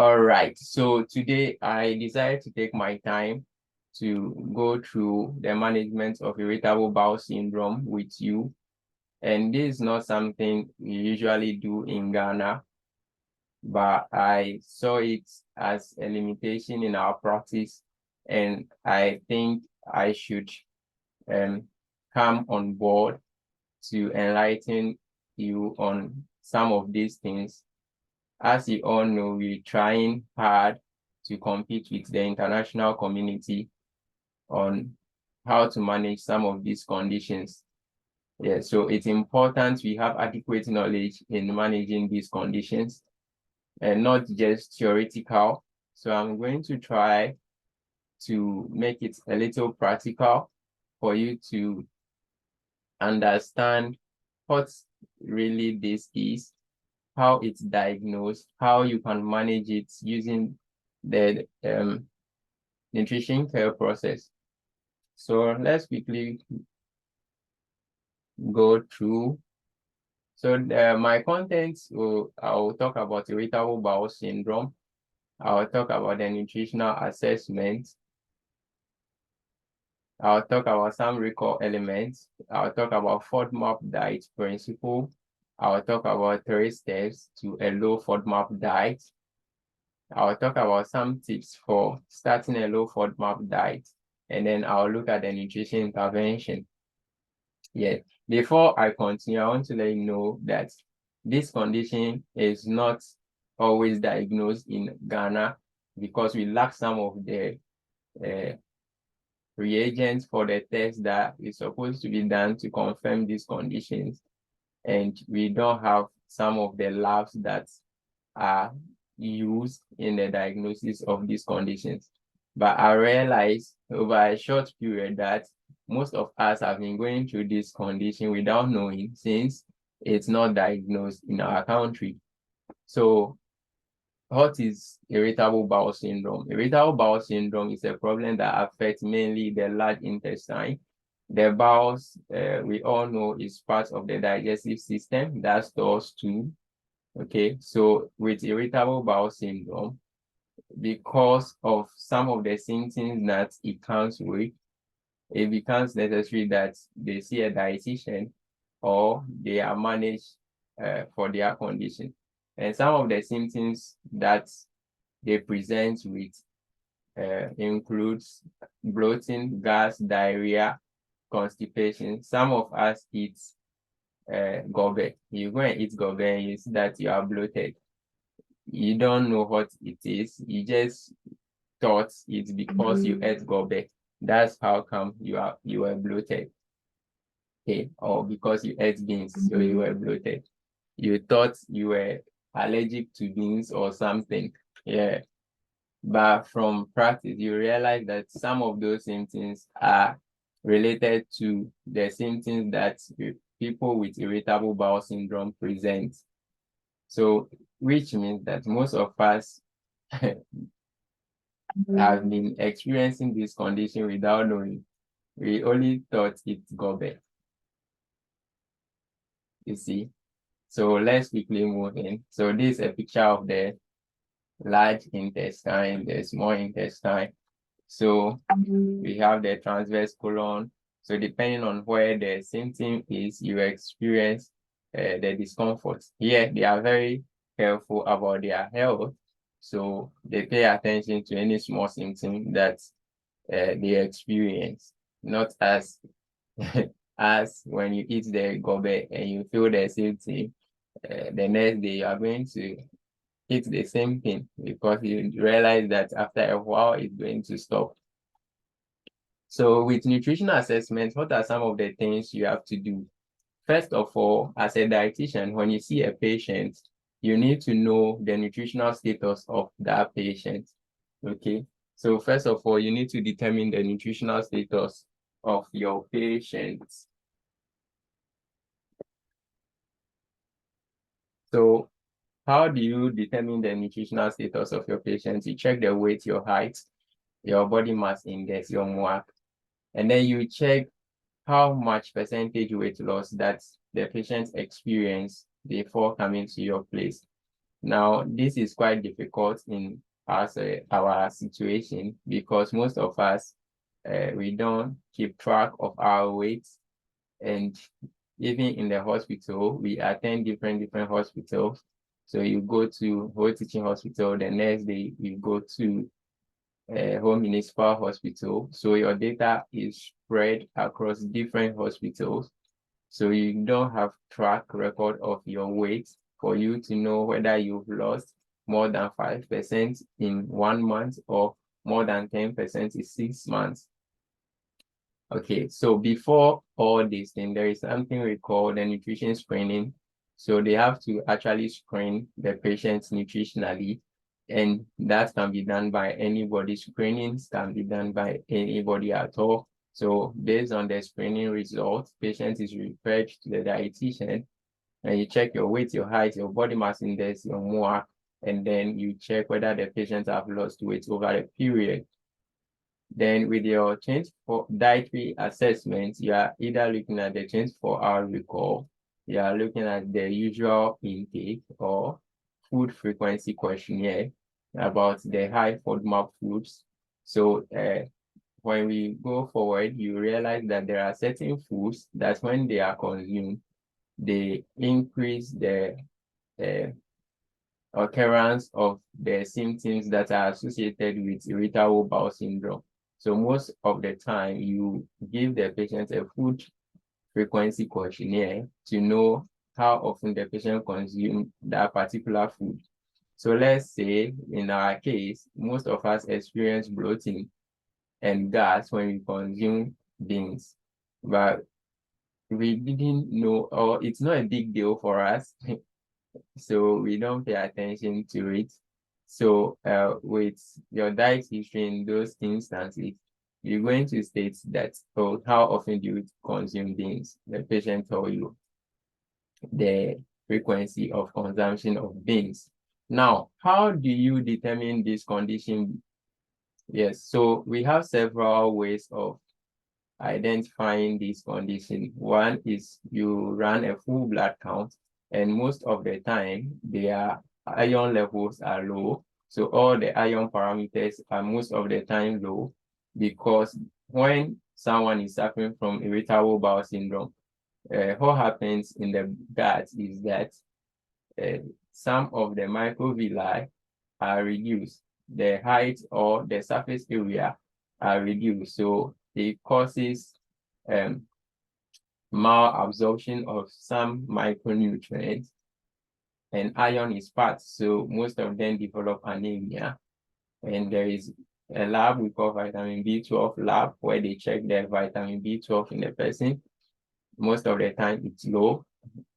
All right, so today I decided to take my time to go through the management of irritable bowel syndrome with you. And this is not something we usually do in Ghana, but I saw it as a limitation in our practice. And I think I should come on board to enlighten you on some of these things. As you all know, we're trying hard to compete with the international community on how to manage some of these conditions. Yeah, so it's important we have adequate knowledge in managing these conditions and not just theoretical. So I'm going to try to make it a little practical for you to understand what really this is, how it's diagnosed, how you can manage it using the nutrition care process. So let's quickly go through. So my contents, I'll talk about irritable bowel syndrome. I'll talk about the nutritional assessment. I'll talk about some recall elements. I'll talk about FODMAP diet principle. I'll talk about 3 steps to a low FODMAP diet. I'll talk about some tips for starting a low FODMAP diet, and then I'll look at the nutrition intervention. Yeah, before I continue, I want to let you know that this condition is not always diagnosed in Ghana because we lack some of the reagents for the test that is supposed to be done to confirm these conditions. And we don't have some of the labs that are used in the diagnosis of these conditions. But I realized over a short period that most of us have been going through this condition without knowing, since it's not diagnosed in our country. So what is irritable bowel syndrome? Irritable bowel syndrome is a problem that affects mainly the large intestine. The bowels, we all know, is part of the digestive system that stores stool. Okay, so with irritable bowel syndrome, because of some of the symptoms that it comes with, it becomes necessary that they see a dietitian or they are managed for their condition. And some of the symptoms that they present with includes bloating, gas, diarrhea, constipation. Some of us eat gobe. You go and eat gobe and you see that you are bloated. You don't know what it is. You just thought it's because you ate gobe. That's how come you were bloated. Okay, or because you ate beans, so you were bloated. You thought you were allergic to beans or something. Yeah. But from practice, you realize that some of those symptoms are related to the symptoms that people with irritable bowel syndrome present. So, which means that most of us have been experiencing this condition without knowing. We only thought it got better. You see? So let's quickly move in. So this is a picture of the large intestine, the small intestine. So we have the transverse colon. So depending on where the symptom is, you experience the discomfort. Here, they are very careful about their health. So they pay attention to any small symptom that they experience, not as as when you eat the gobe and you feel the same thing, the next day you are going to eat the same thing because you realize that after a while it's going to stop. So with nutritional assessment, what are some of the things you have to do? First of all, as a dietitian, when you see a patient, you need to know the nutritional status of that patient. Okay. So first of all, you need to determine the nutritional status of your patient. So how do you determine the nutritional status of your patient? You check their weight, your height, your body mass index, your MOAC, and then you check how much percentage weight loss that the patient experience before coming to your place. Now, this is quite difficult in our situation because most of us, we don't keep track of our weight, and even in the hospital, we attend different hospitals. So you go to whole teaching hospital, the next day you go to a home municipal hospital. So your data is spread across different hospitals. So you don't have track record of your weight for you to know whether you've lost more than 5% in 1 month or more than 10% in 6 months. Okay, so before all this thing, there is something we call the nutrition screening. So they have to actually screen the patients nutritionally, and that can be done by anybody. Screenings can be done by anybody at all. So based on the screening results, patient is referred to the dietitian, and you check your weight, your height, your body mass index, your MOA, and then you check whether the patients have lost weight over a period. Then with your 24 dietary assessment, you are either looking at the 24-hour recall, you are looking at the usual intake or food frequency questionnaire about the high FODMAP foods. So when we go forward, you realize that there are certain foods that when they are consumed, they increase the occurrence of the symptoms that are associated with irritable bowel syndrome. So most of the time, you give the patient a food frequency questionnaire to know how often the patient consumes that particular food. So let's say in our case, most of us experience bloating and gas when we consume beans, but we didn't know, or it's not a big deal for us. So we don't pay attention to it. So with your diet history in those instances, you're going to state that, oh, how often do you consume beans? The patient tell you the frequency of consumption of beans. Now, how do you determine this condition? Yes, so we have several ways of identifying this condition. One is you run a full blood count, and most of the time their iron levels are low. So all the iron parameters are most of the time low, because when someone is suffering from irritable bowel syndrome, what happens in the gut is that some of the microvilli are reduced. The height or the surface area are reduced. So it causes malabsorption of some micronutrients, and iron is part. So most of them develop anemia. And there is a lab we call vitamin B12 lab, where they check the vitamin B12 in the person. Most of the time it's low.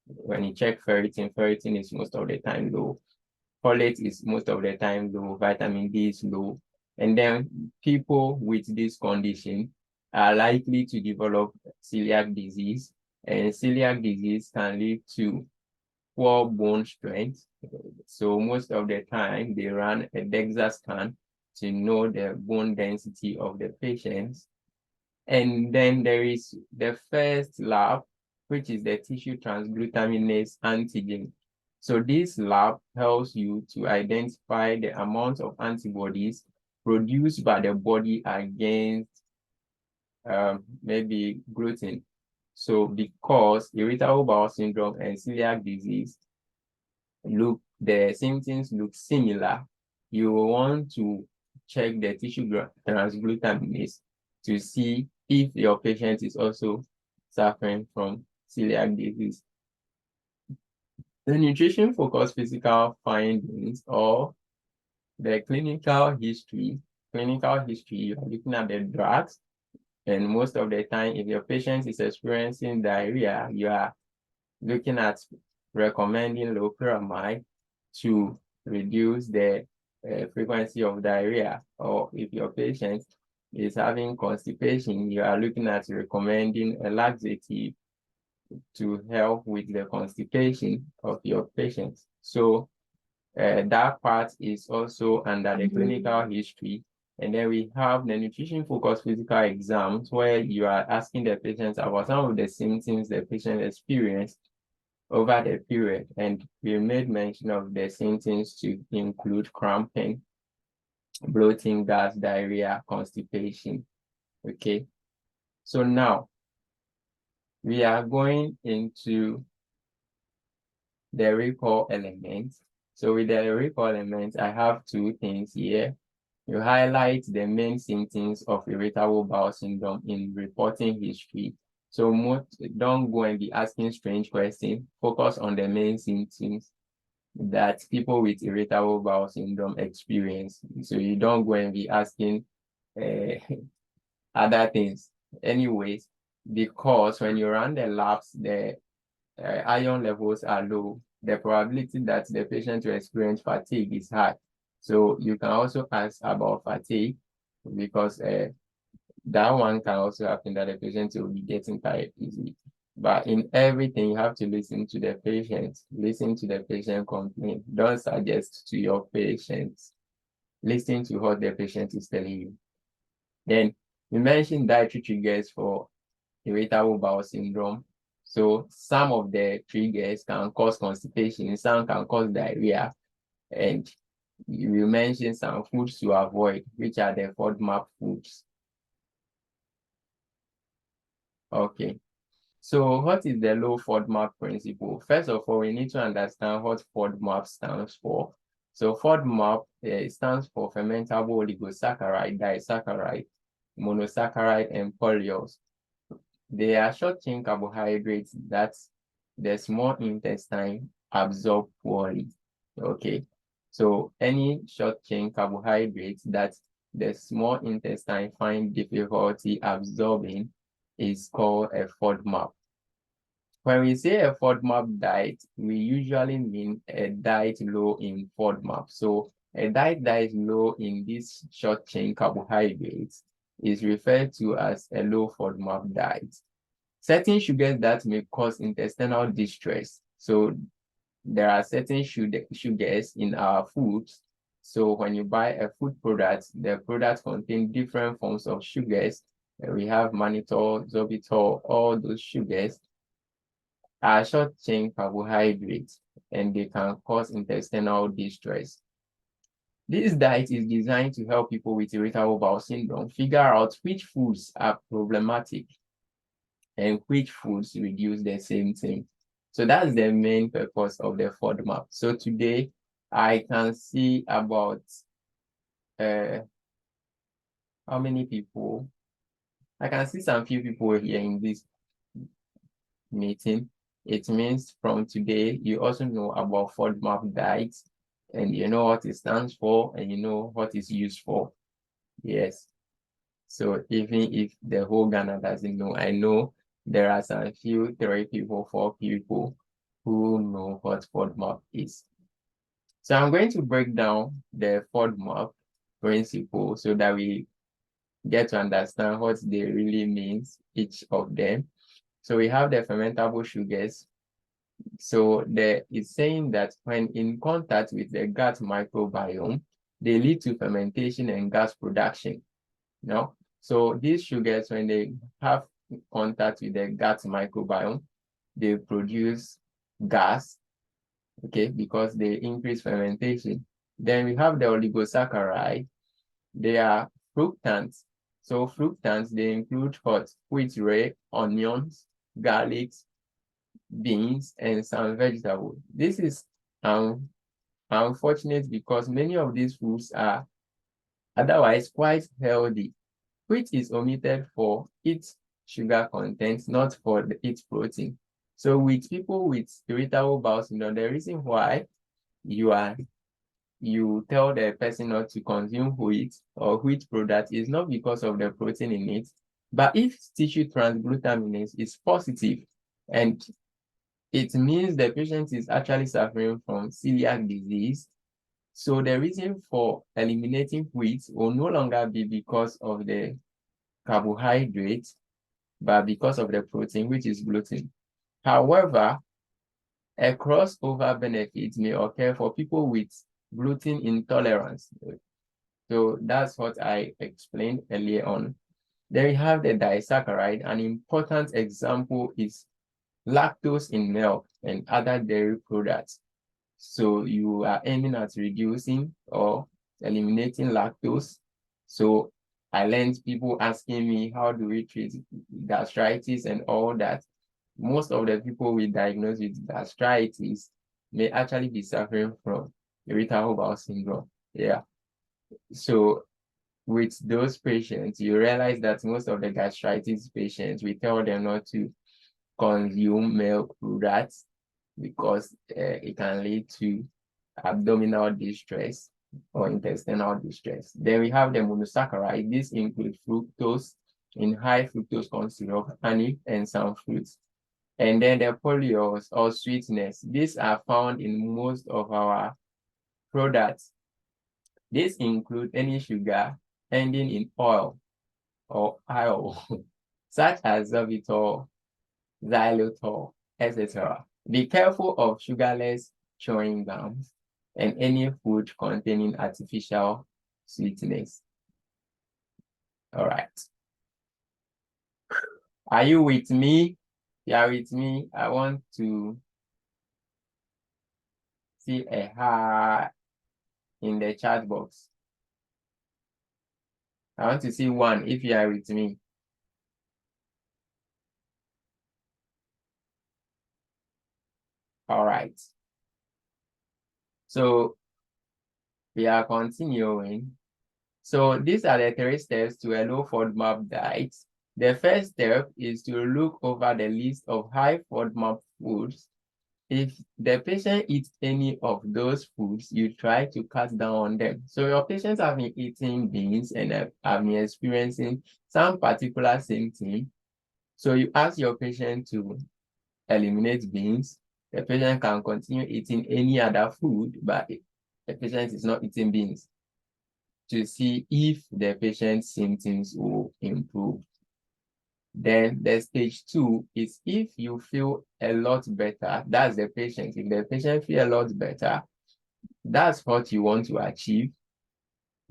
When you check ferritin, ferritin is most of the time low. Folate is most of the time low. Vitamin D is low. And then people with this condition are likely to develop celiac disease, and celiac disease can lead to poor bone strength. So most of the time they run a DEXA scan to know the bone density of the patients. And then there is the first lab, which is the tissue transglutaminase antigen. So this lab helps you to identify the amount of antibodies produced by the body against maybe gluten. So because irritable bowel syndrome and celiac disease the symptoms look similar, you will want to check the tissue transglutaminase to see if your patient is also suffering from celiac disease. The nutrition-focused physical findings or the clinical history, you are looking at the drugs, and most of the time, if your patient is experiencing diarrhea, you are looking at recommending loperamide to reduce the frequency of diarrhea. Or if your patient is having constipation, you are looking at recommending a laxative to help with the constipation of your patient. So that part is also under the clinical history. And then we have the nutrition-focused physical exams, where you are asking the patients about some of the symptoms the patient experienced. over the period, and we made mention of the symptoms to include cramping, bloating, gas, diarrhea, constipation. Okay, so now we are going into the recall element. So with the recall element, I have two things here. You highlight the main symptoms of irritable bowel syndrome in reporting history. So don't go and be asking strange questions. Focus on the main symptoms that people with irritable bowel syndrome experience. So you don't go and be asking other things. Anyways, because when you run the labs, the iron levels are low, the probability that the patient will experience fatigue is high. So you can also ask about fatigue, because that one can also happen, that the patient will be getting tired easily. But in everything, you have to listen to the patient. Listen to the patient complaint. Don't suggest to your patient. Listen to what the patient is telling you. Then we mentioned dietary triggers for irritable bowel syndrome. So some of the triggers can cause constipation, some can cause diarrhea, and you mentioned some foods to avoid, which are the FODMAP foods. Okay. So what is the low FODMAP principle? First of all, we need to understand what FODMAP stands for. So FODMAP stands for fermentable oligosaccharide, disaccharide, monosaccharide, and polyols. They are short-chain carbohydrates that the small intestine absorb poorly. Okay, so any short-chain carbohydrates that the small intestine find difficulty absorbing is called a FODMAP. When we say a FODMAP diet, we usually mean a diet low in FODMAP. So a diet that is low in these short-chain carbohydrates is referred to as a low FODMAP diet. Certain sugars that may cause intestinal distress. So there are certain sugars in our foods. So when you buy a food product, the product contains different forms of sugars. We have mannitol, xylitol, all those sugars are short-chain carbohydrates, and they can cause intestinal distress. This diet is designed to help people with irritable bowel syndrome figure out which foods are problematic and which foods reduce the same thing. So that's the main purpose of the FODMAP. So today I can see about how many people? I can see some few people here in this meeting. It means from today you also know about FODMAP diet, and you know what it stands for, and you know what it's used for. Yes. So even if the whole Ghana doesn't know, I know there are some few, 3 people, 4 people who know what FODMAP is. So I'm going to break down the FODMAP principle so that we get to understand what they really means, each of them. So we have the fermentable sugars. So it's saying that when in contact with the gut microbiome, they lead to fermentation and gas production. No? So these sugars, when they have contact with the gut microbiome, they produce gas, okay, because they increase fermentation. Then we have the oligosaccharide. They are fructans. So fructans, they include what? Wheat, red, onions, garlics, beans, and some vegetables. This is unfortunate because many of these foods are otherwise quite healthy, which is omitted for its sugar content, not for its protein. So with people with irritable bowel syndrome, the reason why you tell the person not to consume wheat or wheat product is not because of the protein in it, but if tissue transglutaminase is positive, and it means the patient is actually suffering from celiac disease. So the reason for eliminating wheat will no longer be because of the carbohydrates, but because of the protein, which is gluten. However, a crossover benefit may occur for people with gluten intolerance. So that's what I explained earlier on. Then we have the disaccharide. An important example is lactose in milk and other dairy products. So you are aiming at reducing or eliminating lactose. So I learned people asking me, how do we treat gastritis and all that? Most of the people we diagnose with gastritis may actually be suffering from irritable bowel syndrome. Yeah. So with those patients, you realize that most of the gastritis patients, we tell them not to consume milk products because it can lead to abdominal distress or intestinal distress. Then we have the monosaccharide. This includes fructose in high fructose corn syrup, honey, and some fruits. And then the polyols or sweeteners. These are found in most of our products. These include any sugar ending in oil or oil, such as xylitol, xylitol, etc. Be careful of sugarless chewing gums and any food containing artificial sweetness. All right. Are you with me? You are with me. I want to see a heart in the chat box. I want to see one if you are with me. All right. So we are continuing. So these are the 3 steps to a low FODMAP diet. The first step is to look over the list of high FODMAP foods. If the patient eats any of those foods, you try to cut down on them. So your patients have been eating beans and have been experiencing some particular symptom. So you ask your patient to eliminate beans. The patient can continue eating any other food, but the patient is not eating beans, to see if the patient's symptoms will improve. Then the stage 2 is if you feel a lot better, that's the patient. If the patient feels a lot better, that's what you want to achieve.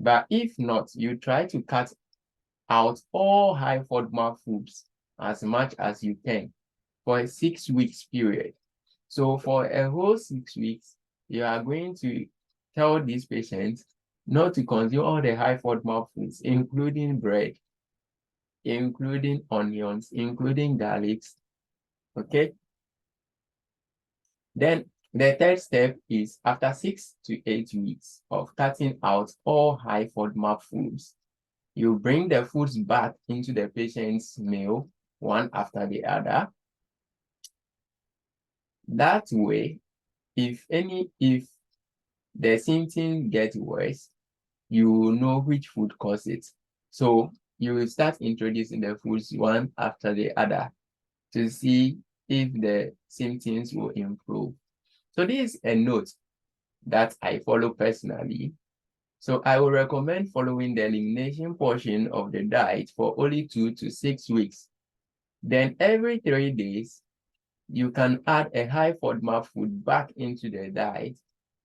But if not, you try to cut out all high FODMAP foods as much as you can for a 6 weeks period. So for a whole 6 weeks, you are going to tell these patients not to consume all the high FODMAP foods, including bread, including onions, including garlics. Okay. Then the third step is after 6 to 8 weeks of cutting out all high FODMAP foods, you bring the foods back into the patient's meal one after the other. That way, if the symptoms get worse, you know which food causes it. So you will start introducing the foods one after the other to see if the symptoms will improve. So this is a note that I follow personally. So I will recommend following the elimination portion of the diet for only 2 to 6 weeks. Then every 3 days, you can add a high FODMAP food back into the diet,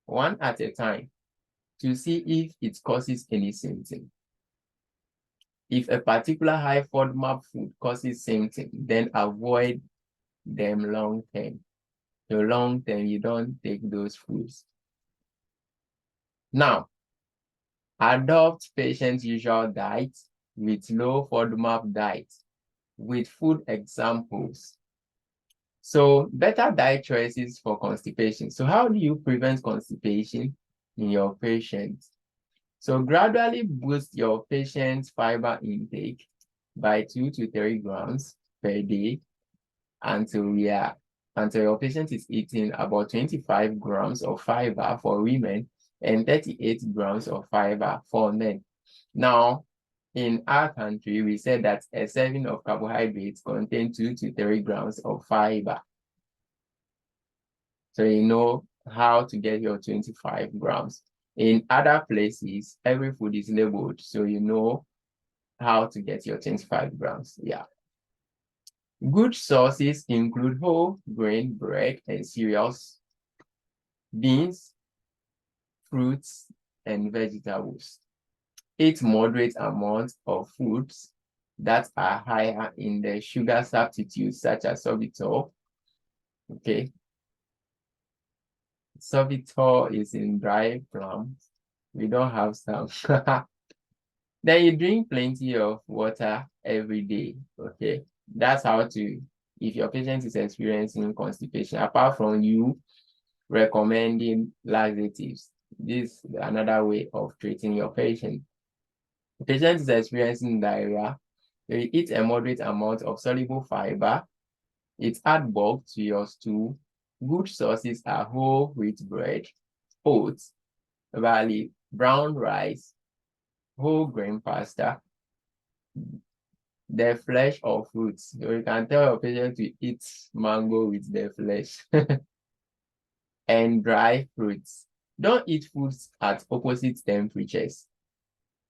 one at a time, to see if it causes any symptom. If a particular high FODMAP food causes symptom, then avoid them long term. So long term, you don't take those foods. Now, adopt patient's usual diet with low FODMAP diet with food examples. So better diet choices for constipation. So how do you prevent constipation in your patients? So gradually boost your patient's fiber intake by 2 to 3 grams per day until your patient is eating about 25 grams of fiber for women and 38 grams of fiber for men. Now, in our country, we said that a serving of carbohydrates contains 2 to 3 grams of fiber. So you know how to get your 25 grams. In other places, every food is labeled, so you know how to get your 25 grams. Yeah. Good sources include whole grain bread and cereals, beans, fruits, and vegetables. Eat moderate amounts of foods that are higher in the sugar substitutes such as sorbitol, Okay. Sorbitol is in dry plums. We don't have some. Then you drink plenty of water every day. Okay. That's how to, if your patient is experiencing constipation, apart from you recommending laxatives, this is another way of treating your patient. The patient is experiencing diarrhea. You eat a moderate amount of soluble fiber. It adds bulk to your stool. Good sources are whole wheat bread, oats, barley, brown rice, whole grain pasta, the flesh of fruits. So you can tell your patient to eat mango with the flesh and dry fruits. Don't eat foods at opposite temperatures,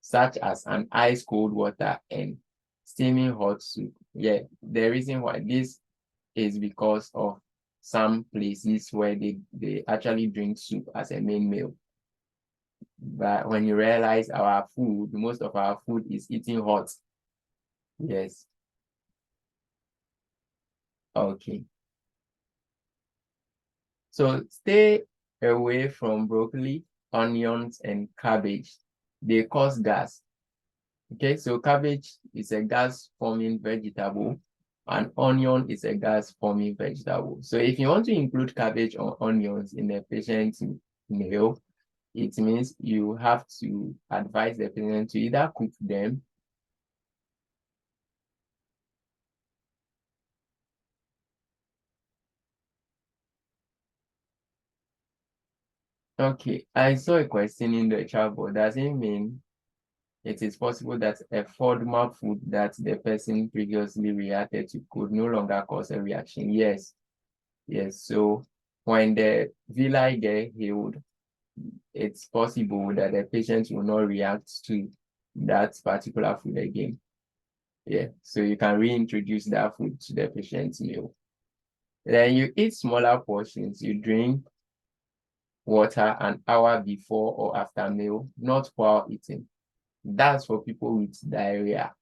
such as an ice cold water and steaming hot soup. Yeah, the reason why this is because of some places where they actually drink soup as a main meal. But when you realize our food, most of our food is eating hot. Yes. Okay. So stay away from broccoli, onions, and cabbage. They cause gas. Okay, so cabbage is a gas-forming vegetable, and onion is a gas-forming vegetable. So if you want to include cabbage or onions in a patient's meal, it means you have to advise the patient to either cook them. Okay, I saw a question in the chat, but does it mean it is possible that a FODMAP food that the person previously reacted to could no longer cause a reaction? Yes, yes. So when the villi get healed, it's possible that the patient will not react to that particular food again. Yeah, so you can reintroduce that food to the patient's meal. Then you eat smaller portions. You drink water an hour before or after meal, not while eating. That's for people with diarrhea.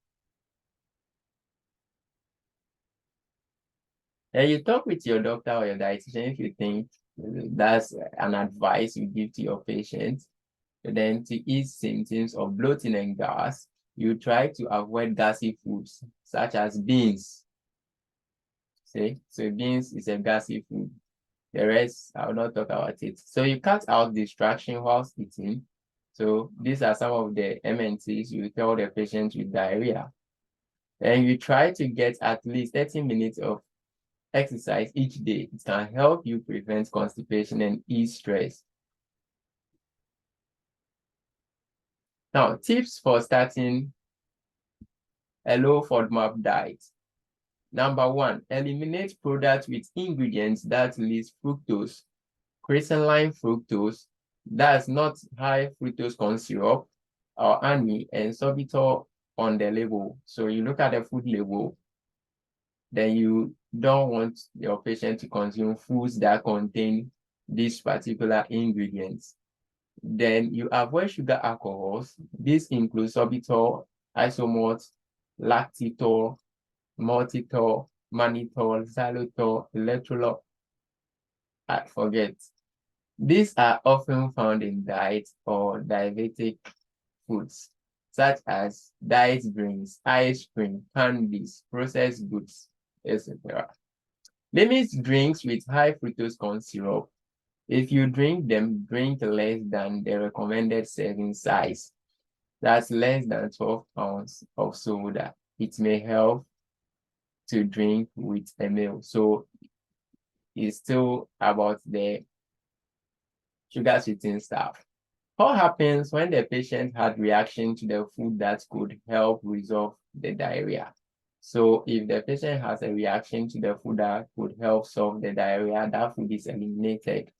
And you talk with your doctor or your dietitian if you think that's an advice you give to your patient. Then to ease symptoms of bloating and gas, you try to avoid gassy foods such as beans. See, so beans is a gassy food. The rest, I will not talk about it. So you cut out distraction whilst eating. So these are some of the MNTs you tell the patient with diarrhea. And you try to get at least 30 minutes of exercise each day. It can help you prevent constipation and ease stress. Now, tips for starting a low FODMAP diet. Number one, eliminate products with ingredients that list fructose, crystalline fructose, that's not high fructose corn syrup or honey, and sorbitol on the label. So you look at the food label, then you don't want your patient to consume foods that contain these particular ingredients. Then you avoid sugar alcohols. This includes sorbitol, isomalt, lactitol, maltitol, mannitol, xylitol, electrolyte. I forget. These are often found in diet or diabetic foods, such as diet drinks, ice cream, candies, processed goods, etc. Limit drinks with high fructose corn syrup. If you drink them, drink less than the recommended serving size. That's less than 12 ounces of soda. It may help to drink with a meal. So it's still about the sugar sweetening stuff. What happens when the patient had reaction to the food that could help resolve the diarrhea? So if the patient has a reaction to the food that could help solve the diarrhea, that food is eliminated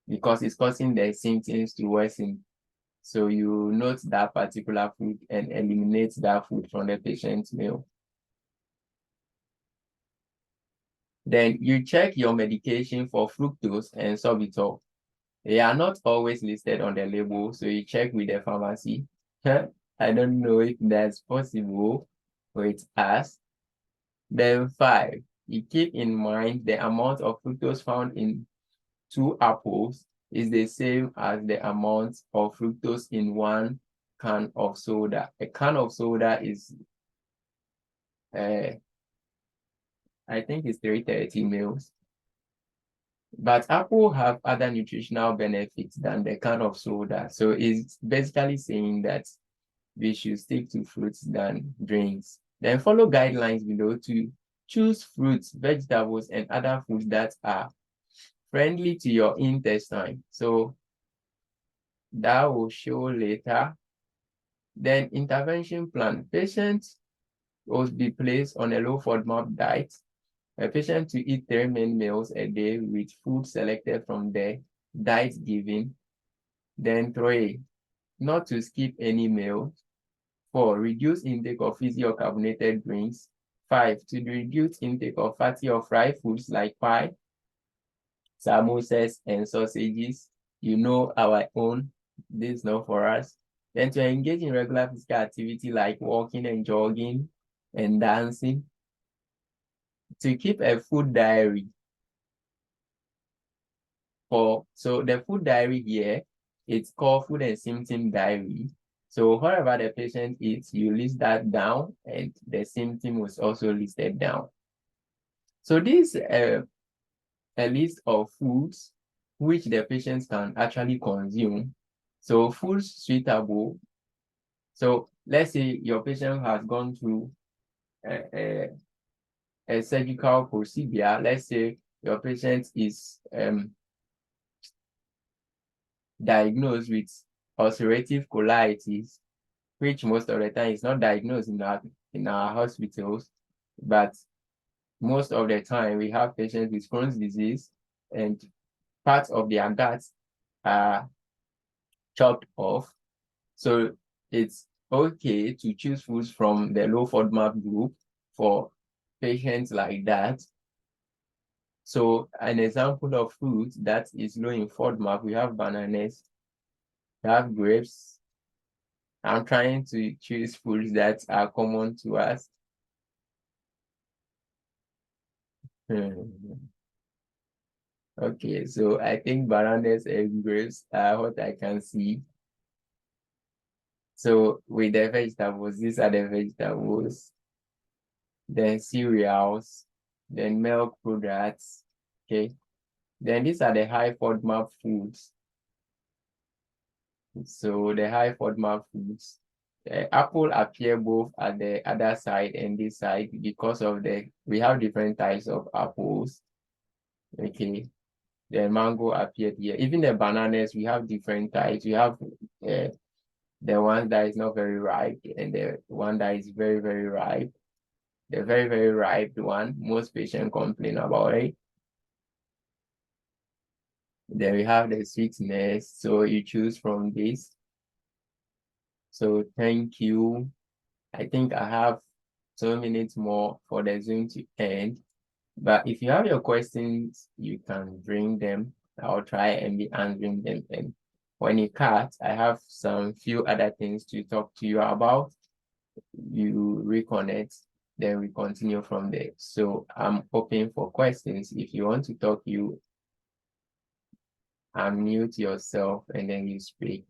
because it's causing the symptoms to worsen. So you note that particular food and eliminate that food from the patient's meal. Then you check your medication for fructose and sorbitol. They are not always listed on the label, so you check with the pharmacy. I don't know if that's possible with us. Then 5, you keep in mind the amount of fructose found in 2 apples is the same as the amount of fructose in 1 can of soda. A can of soda is, I think it's 330 mils. But apple have other nutritional benefits than the can of soda. So it's basically saying that we should stick to fruits than drinks. Then follow guidelines below to choose fruits, vegetables, and other foods that are friendly to your intestine. So that will show later. Then intervention plan. Patients will be placed on a low FODMAP diet. A patient to eat 3 main meals a day with food selected from the diet given. Then 3, not to skip any meal. 4, reduce intake of fizzy or carbonated drinks. 5, to reduce intake of fatty or fried foods like pie, samosas, and sausages. You know our own, this is not for us. Then to engage in regular physical activity like walking and jogging and dancing. To keep a food diary. So the food diary here, it's called food and symptom diary. So whatever the patient eats, you list that down, and the symptom was also listed down. So this is a list of foods which the patients can actually consume. So foods suitable. So let's say your patient has gone through a surgical procedure. Let's say your patient is diagnosed with ulcerative colitis, which most of the time is not diagnosed in our hospitals, but most of the time we have patients with Crohn's disease and parts of their guts are chopped off. So it's okay to choose foods from the low FODMAP group for patients like that. So an example of fruit that is low in FODMAP, we have bananas, we have grapes. I'm trying to choose foods that are common to us. Okay, so I think bananas and grapes are what I can see. So with the vegetables, these are the vegetables. Then cereals, then milk products. Okay. Then these are the high FODMAP foods. So the high FODMAP foods. Apple appear both at the other side and this side because of we have different types of apples. Okay. The mango appeared here. Even the bananas, we have different types. We have the one that is not very ripe and the one that is very, very ripe. The very, very ripe one, most patients complain about it. Then we have the sweetness. So you choose from this. So thank you. I think I have 2 minutes more for the Zoom to end. But if you have your questions, you can bring them. I'll try and be answering them. And when you cut, I have some few other things to talk to you about. You reconnect, then we continue from there. So I'm open for questions. If you want to talk, you unmute yourself and then you speak.